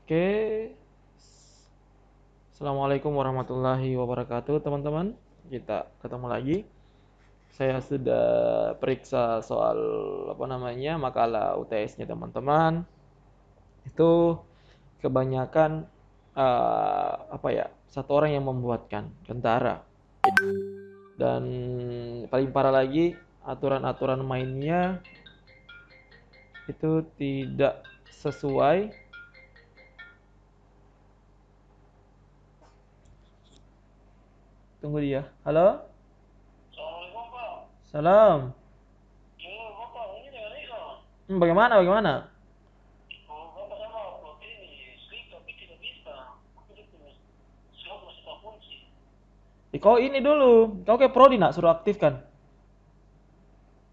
Oke, Assalamualaikum warahmatullahi wabarakatuh, teman-teman. Kita ketemu lagi. Saya sudah periksa soal makalah UTS-nya teman-teman. Itu kebanyakan satu orang yang membuatkan tentara. Dan paling parah lagi, aturan-aturan mainnya itu tidak sesuai. Tunggu dia. Halo? Assalamualaikum Pak. Salam. Iya Bapak, ini dengan Eka. Bagaimana? Oh Bapak sama upload ini, sleep tapi tidak bisa. Aku dia punya slot masih tak kunci. Kau ini dulu. Kau ke Prodi nak suruh aktifkan.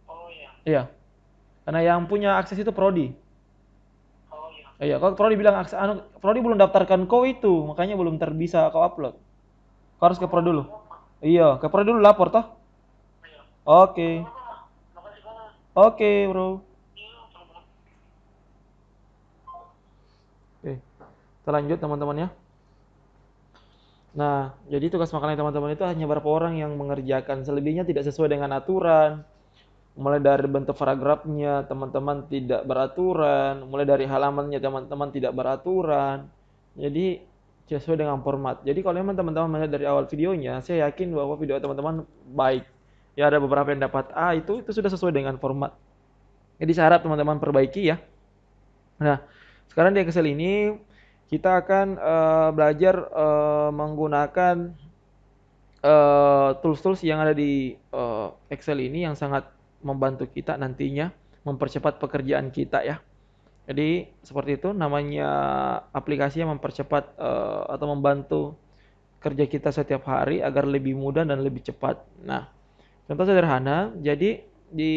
Oh iya, Iya. Karena yang punya akses itu Prodi. oh iya. Iya, kalau Prodi bilang Prodi belum daftarkan kau itu, makanya belum terbisa kau upload. Kau harus ke Prodi Oh dulu. iya Bapak. Iya, ke Prodi dulu lapor toh. Iya. Oke Oke. Bapak, makasih banget. Oke, Bro. Iya, Bapak. Oke. Kita lanjut teman-teman ya. Nah, jadi tugas makalnya teman-teman itu hanya berapa orang yang mengerjakan, selebihnya tidak sesuai dengan aturan. Mulai dari bentuk paragrafnya teman-teman tidak beraturan, mulai dari halamannya teman-teman tidak beraturan. Jadi sesuai dengan format. Jadi kalau memang teman-teman melihat dari awal videonya, saya yakin bahwa video teman-teman baik. Ya ada beberapa yang dapat A, itu sudah sesuai dengan format. Jadi saya harap teman-teman perbaiki ya. Nah, sekarang di Excel ini kita akan belajar menggunakan tools-tools yang ada di Excel ini yang sangat membantu kita nantinya mempercepat pekerjaan kita ya. Jadi seperti itu namanya aplikasi yang mempercepat atau membantu kerja kita setiap hari agar lebih mudah dan lebih cepat. Nah, contoh sederhana, jadi di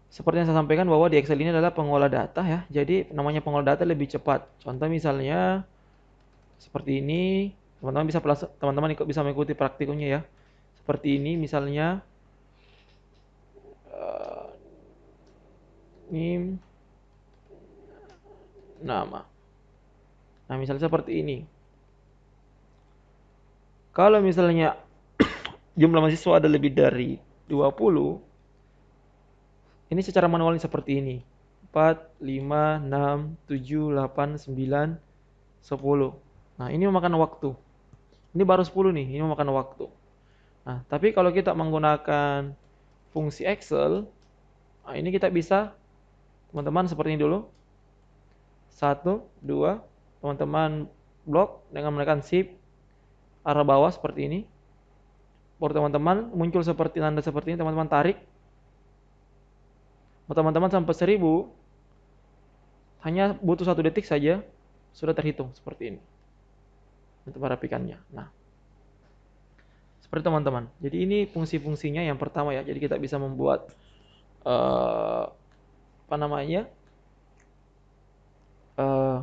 seperti yang saya sampaikan bahwa di Excel ini adalah pengolah data ya. Jadi namanya pengolah data lebih cepat. Contoh misalnya seperti ini, teman-teman ikut bisa mengikuti praktikumnya ya. Seperti ini misalnya eh, ini nama. Nah, misalnya seperti ini. Kalau misalnya jumlah mahasiswa ada lebih dari 20, ini secara manualnya seperti ini. 4, 5, 6, 7, 8, 9, 10. Nah, ini memakan waktu. Ini baru 10 nih, ini memakan waktu. Nah, tapi kalau kita menggunakan fungsi Excel, nah ini kita bisa, teman-teman seperti ini dulu. Satu, dua, teman-teman blok dengan menekan shift arah bawah seperti ini. Baru teman-teman muncul seperti tanda seperti ini, teman-teman tarik. Teman-teman sampai 1000, hanya butuh 1 detik saja, sudah terhitung seperti ini. Untuk merapikannya. Nah, seperti teman-teman. Jadi ini fungsi-fungsinya yang pertama ya. Jadi kita bisa membuat eh, apa namanya eh,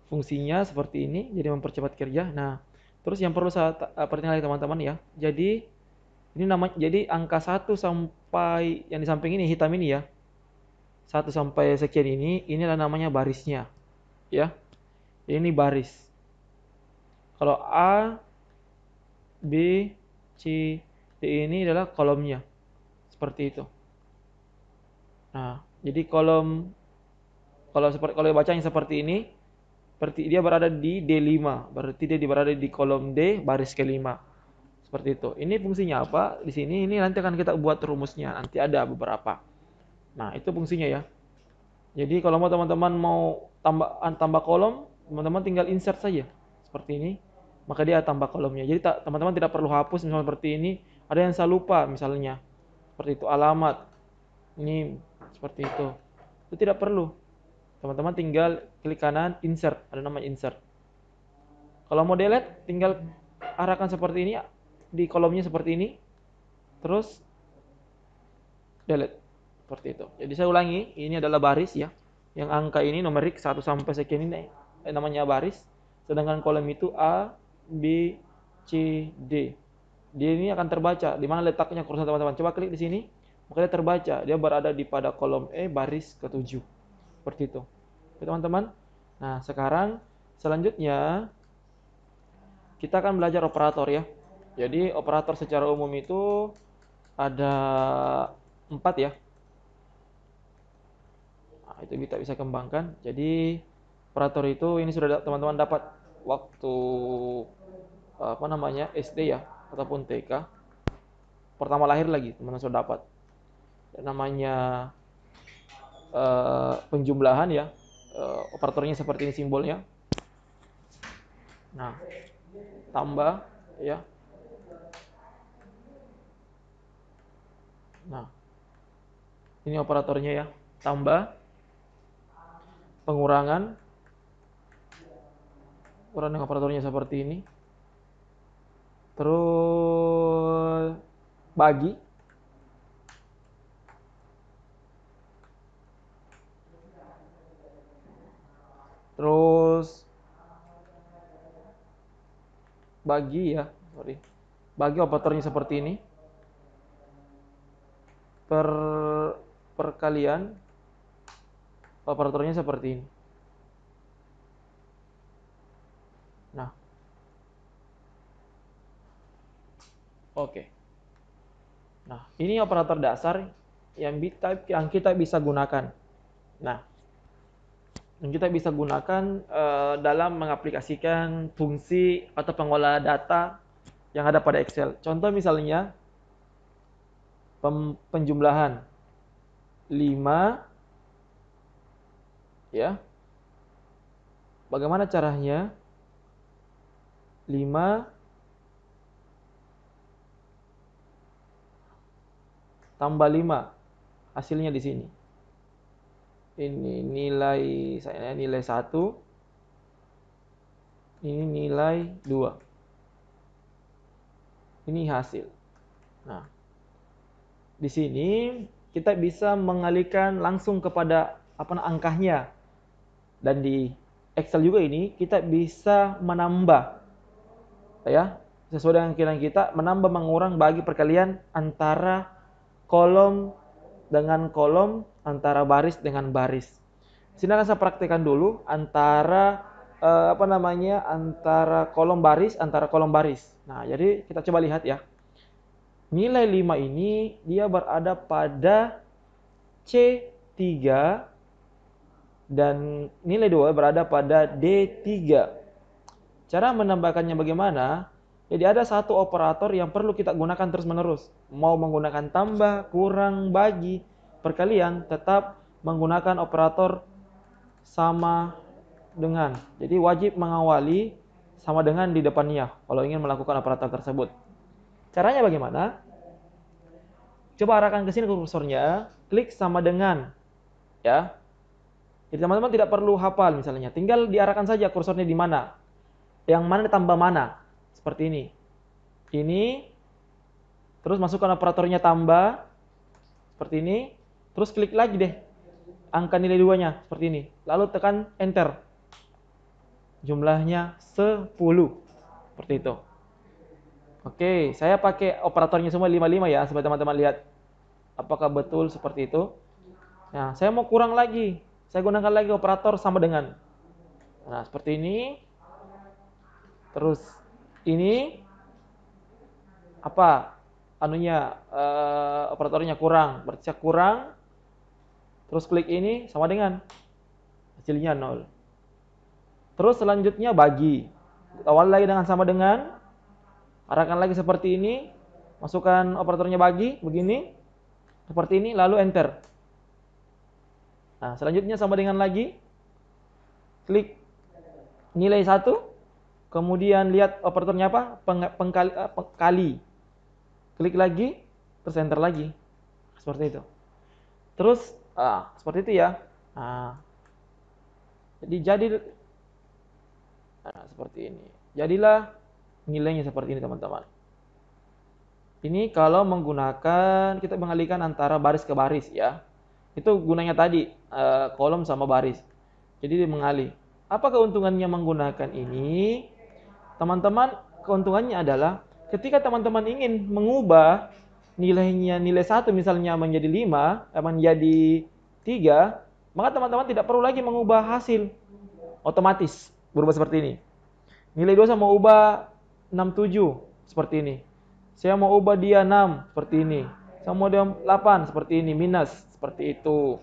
fungsinya seperti ini. Jadi mempercepat kerja. Nah, terus yang perlu saya perhatikan lagi teman-teman ya. Jadi ini namanya, jadi angka 1 sampai yang di samping ini hitam ini ya. 1 sampai sekian ini adalah namanya barisnya, ya. Ini baris. Kalau A, B, C, D ini adalah kolomnya. Seperti itu. Nah, jadi kalau bacanya seperti ini, berarti dia berada di D5, berarti dia berada di kolom D baris kelima. Seperti itu. Ini fungsinya apa? Di sini ini nanti akan kita buat rumusnya. Nanti ada beberapa. Nah, itu fungsinya ya. Jadi kalau mau teman-teman mau tambah kolom, teman-teman tinggal insert saja seperti ini, maka dia tambah kolomnya. Jadi teman-teman tidak perlu hapus misalnya seperti ini. Ada yang saya lupa misalnya seperti itu alamat ini seperti itu. Itu tidak perlu. Teman-teman tinggal klik kanan insert, ada nama insert. Kalau mau delete tinggal arahkan seperti ini di kolomnya seperti ini, terus delete seperti itu. Jadi saya ulangi, ini adalah baris ya. Yang angka ini numerik 1 sampai sekian ini namanya baris. Sedangkan kolom itu A, B, C, D. Dia ini akan terbaca di mana letaknya kursor teman-teman. Coba klik di sini, maka dia terbaca. Dia berada di pada kolom E baris ke-7. Seperti itu. Oke, teman-teman. Nah, sekarang selanjutnya kita akan belajar operator ya. Jadi operator secara umum itu ada 4 ya. Nah, itu kita bisa kembangkan. Jadi operator itu ini sudah teman-teman dapat waktu apa namanya SD ya ataupun TK. Pertama lahir lagi teman-teman sudah dapat. Namanya penjumlahan ya. Operatornya seperti ini simbolnya. Nah, tambah ya. Nah, ini operatornya ya. Tambah, pengurangan, ukuran operatornya seperti ini. Terus bagi, terus bagi ya, sorry. Bagi operatornya seperti ini. Per perkalian operatornya seperti ini. Nah, oke. Nah, ini operator dasar yang kita bisa gunakan. Nah, yang kita bisa gunakan dalam mengaplikasikan fungsi atau pengolah data yang ada pada Excel. Contoh misalnya penjumlahan 5 ya. Bagaimana caranya? 5 tambah 5. Hasilnya di sini. Ini nilai saya nilai 1. Ini nilai 2. Ini hasil. Nah, di sini kita bisa mengalihkan langsung kepada angkanya. Dan di Excel juga ini kita bisa menambah ya, sesuai dengan keinginan kita, menambah, mengurang, bagi, perkalian antara kolom dengan kolom, antara baris dengan baris. Sini akan saya praktekkan dulu antara antara kolom baris, Nah, jadi kita coba lihat ya. Nilai 5 ini dia berada pada C3 dan nilai 2 berada pada D3. Cara menambahkannya bagaimana? Jadi ada satu operator yang perlu kita gunakan terus-menerus. Mau menggunakan tambah, kurang, bagi, perkalian, tetap menggunakan operator sama dengan. Jadi wajib mengawali sama dengan di depannya kalau ingin melakukan operator tersebut. Caranya bagaimana? Coba arahkan ke sini kursornya, klik sama dengan. Ya. Jadi teman-teman tidak perlu hafal misalnya, tinggal diarahkan saja kursornya di mana. Yang mana ditambah mana. Seperti ini. Ini. Terus masukkan operatornya tambah. Seperti ini. Terus klik lagi deh. Angka nilai 2-nya. Seperti ini. Lalu tekan enter. Jumlahnya 10. Seperti itu. Oke. Saya pakai operatornya semua 55 ya. Supaya teman-teman lihat. Apakah betul seperti itu. Nah, saya mau kurang lagi. Saya gunakan lagi operator sama dengan. Nah, seperti ini. Terus ini apa operatornya kurang, berarti kurang, terus klik ini sama dengan hasilnya 0. Terus selanjutnya bagi, awal lagi dengan sama dengan, arahkan lagi seperti ini, masukkan operatornya bagi begini, seperti ini, lalu enter. Nah, selanjutnya sama dengan lagi, klik nilai 1, kemudian lihat operatornya apa, kali, klik lagi, terus enter lagi, seperti itu. Terus seperti itu ya. Jadi seperti ini. Jadilah nilainya seperti ini teman-teman. Ini kalau menggunakan, kita mengalihkan antara baris ke baris ya. Itu gunanya tadi kolom sama baris. Jadi dia mengalih. Apa keuntungannya menggunakan ini? Teman-teman, keuntungannya adalah ketika teman-teman ingin mengubah nilainya, nilai 1 misalnya menjadi 5, menjadi 3, maka teman-teman tidak perlu lagi mengubah hasil. otomatis berubah seperti ini. Nilai 2 saya mau ubah 67 seperti ini. Saya mau ubah dia 6 seperti ini. Saya mau dia 8 seperti ini, minus seperti itu.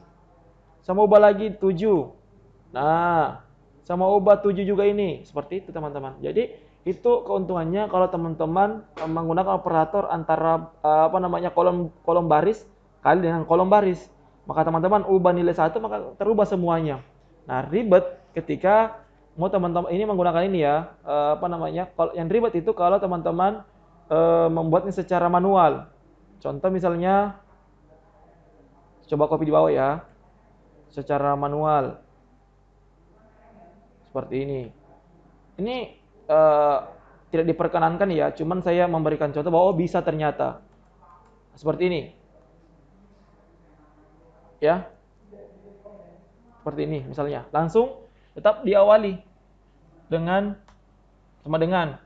Saya mau ubah lagi 7. Nah, saya mau ubah 7 juga ini. Seperti itu teman-teman. Jadi itu keuntungannya kalau teman-teman menggunakan operator antara kolom kolom baris kali dengan kolom baris. Maka teman-teman ubah nilai satu maka terubah semuanya. Nah, ribet ketika mau teman-teman ini menggunakan ini ya, kalau yang ribet itu kalau teman-teman membuatnya secara manual. Contoh misalnya, coba copy di bawah ya, secara manual seperti ini. Ini tidak diperkenankan ya, cuman saya memberikan contoh bahwa bisa ternyata seperti ini, ya, seperti ini misalnya. Langsung tetap diawali dengan sama dengan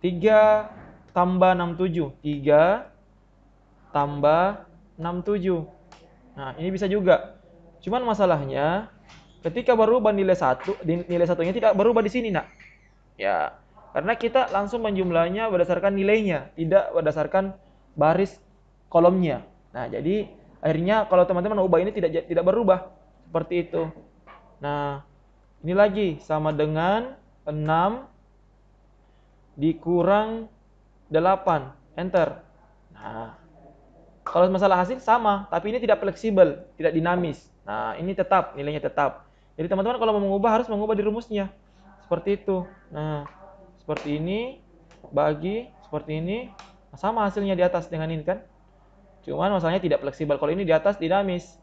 3 tambah 67, 3 tambah 67. Nah, ini bisa juga. Cuman masalahnya ketika berubah nilai nilai satunya tidak berubah di sini, nak. Ya, karena kita langsung menjumlahnya berdasarkan nilainya, tidak berdasarkan baris kolomnya. Nah, jadi akhirnya kalau teman-teman ubah ini tidak berubah seperti itu. Nah, ini lagi sama dengan 6 dikurang 8, enter. Nah, kalau masalah hasil sama, tapi ini tidak fleksibel, tidak dinamis. Nah, ini tetap, nilainya tetap. Jadi teman-teman kalau mau mengubah harus mengubah di rumusnya. Seperti itu. Nah, seperti ini, bagi, seperti ini. Nah, sama hasilnya di atas dengan ini kan. Cuman masalahnya tidak fleksibel. Kalau ini di atas dinamis.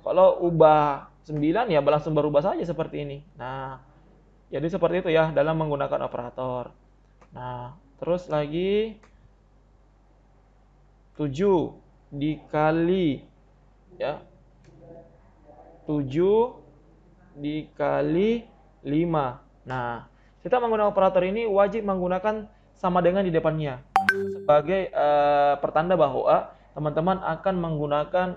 Kalau ubah 9 ya langsung berubah saja seperti ini. Nah, jadi seperti itu ya dalam menggunakan operator. Nah, terus lagi 7 dikali ya 7 dikali 5. Nah, kita menggunakan operator ini wajib menggunakan sama dengan di depannya sebagai pertanda bahwa teman-teman akan menggunakan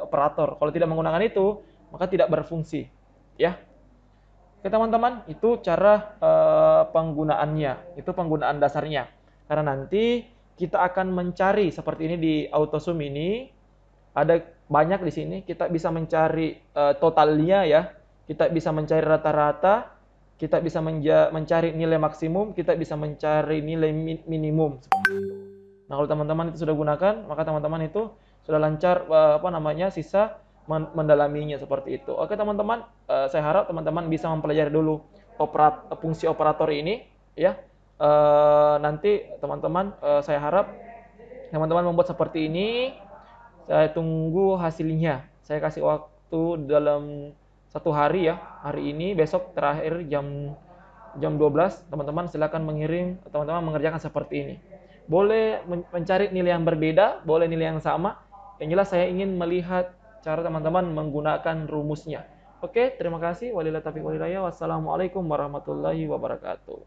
operator. Kalau tidak menggunakan itu, maka tidak berfungsi. Ya. Oke teman-teman, itu cara penggunaannya, itu penggunaan dasarnya. Karena nanti kita akan mencari seperti ini di AutoSum ini, ada banyak di sini, kita bisa mencari totalnya ya, kita bisa mencari rata-rata, kita bisa mencari nilai maksimum, kita bisa mencari nilai minimum. Nah kalau teman-teman itu sudah gunakan, maka teman-teman itu sudah lancar sisa mendalaminya seperti itu. Oke teman-teman, saya harap teman-teman bisa mempelajari dulu fungsi operator ini ya. Nanti teman-teman, saya harap teman-teman membuat seperti ini. Saya tunggu hasilnya. Saya kasih waktu dalam 1 hari ya. Hari ini, besok terakhir jam 12. Teman-teman silakan mengirim, teman-teman mengerjakan seperti ini. Boleh mencari nilai yang berbeda, boleh nilai yang sama. Yang jelas saya ingin melihat cara teman-teman menggunakan rumusnya. Oke, terima kasih. Wabillahi taufiq wal hidayah. Wassalamualaikum warahmatullahi wabarakatuh.